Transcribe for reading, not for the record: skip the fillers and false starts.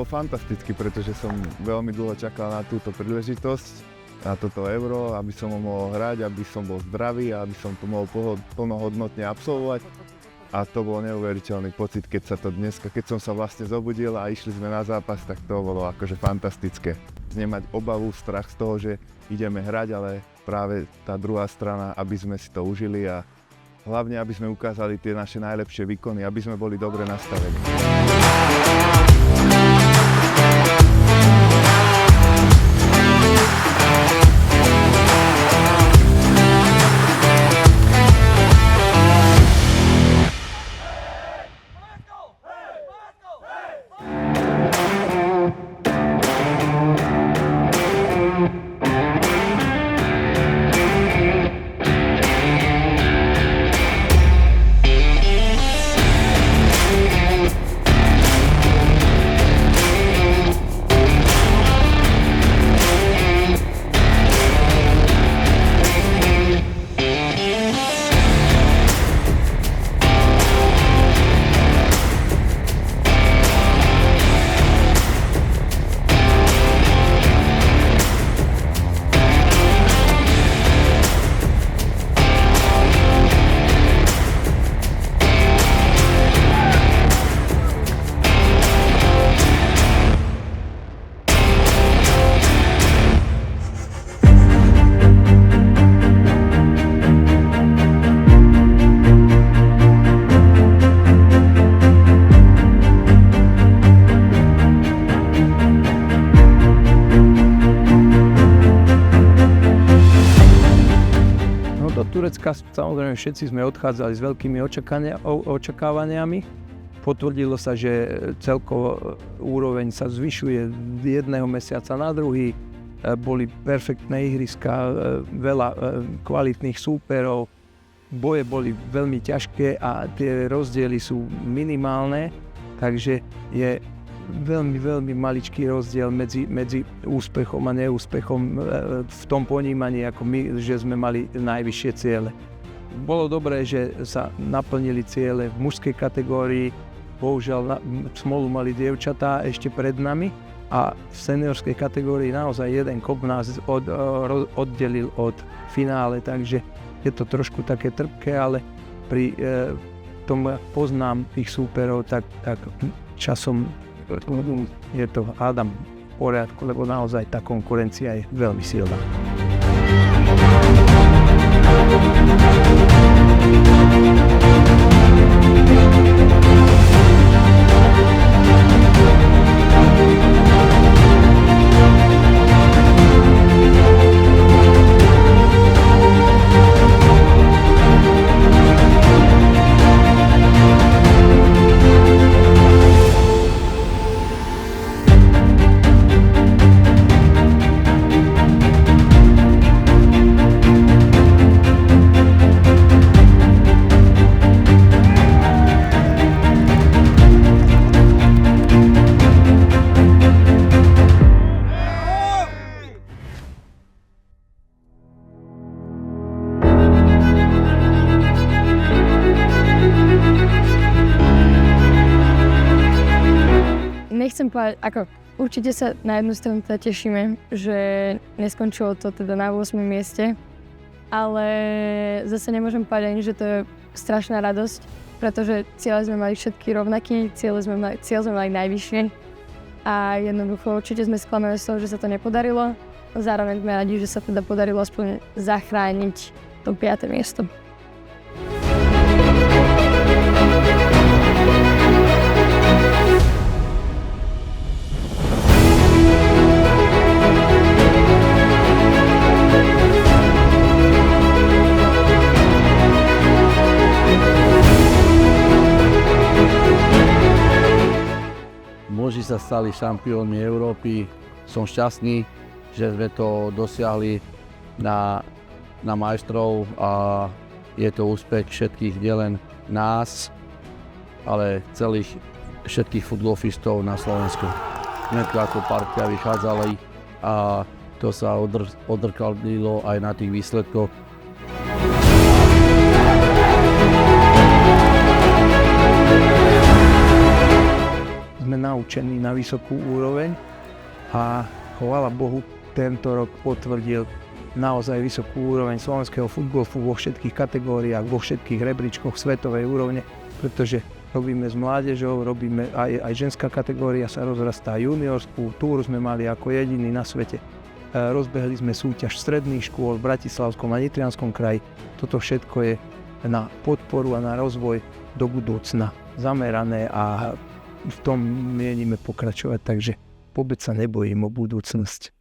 bolo fantasticky, pretože som veľmi dlho čakal na túto príležitosť, na toto Euro, aby som ho mohol hrať, aby som bol zdravý a aby som to mohol plnohodnotne absolvovať. A to bol neuveriteľný pocit, keď som sa vlastne zobudil a išli sme na zápas, tak to bolo akože fantastické. Nemať obavu, strach z toho, že ideme hrať, ale práve tá druhá strana, aby sme si to užili a hlavne, aby sme ukázali tie naše najlepšie výkony, aby sme boli dobre nastavení. Do Turecka samozrejme všetci sme odchádzali s veľkými očakávaniami. Potvrdilo sa, že celkovo úroveň sa zvyšuje z jedného mesiaca na druhý. Boli perfektné ihriska, veľa kvalitných súperov. Boje boli veľmi ťažké a tie rozdiely sú minimálne, takže je veľmi maličký rozdiel medzi úspechom a neúspechom v tom ponímaní, ako my, že sme mali najvyššie ciele. Bolo dobré, že sa naplnili ciele v mužskej kategórii, bohužiaľ smolu mali dievčatá ešte pred nami a v seniorskej kategórii naozaj jeden kop nás oddelil od finále, takže je to trošku také trpké, ale pri tom poznám tých súperov, tak časom je to, hádam, v poriadku, lebo naozaj tá konkurencia je veľmi silná. Nechcem povedať, určite sa na jednu stranu tešíme, že neskončilo to teda na 8. mieste, ale zase nemôžem povedať ani, že to je strašná radosť, pretože cieľe sme mali všetky rovnaký, cieľ sme mali najvyššie a jednoducho určite sme sklamané z toho, že sa to nepodarilo. Zároveň sme radi, že sa teda podarilo aspoň zachrániť to 5. miesto. Muži sa stali šampiónmi Európy. Som šťastný, že sme to dosiahli na majstrov a je to úspech všetkých, nielen nás, ale všetkých futbolistov na Slovensku. Sme ako partia vychádzali a to sa odrkadlilo aj na tých výsledkoch. Sme sme naučení na vysokú úroveň a chvála Bohu, tento rok potvrdil naozaj vysokú úroveň slovenského futgolfu vo všetkých kategóriách, vo všetkých rebríčkoch svetovej úrovne, pretože robíme s mládežou, robíme aj ženská kategória sa rozrastá, juniorskú túru sme mali ako jediní na svete. Rozbehli sme súťaž stredných škôl v Bratislavskom a Nitrianskom kraji. Toto všetko je na podporu a na rozvoj do budúcna zamerané a v tom mienime pokračovať, takže vôbec sa nebojím o budúcnosť.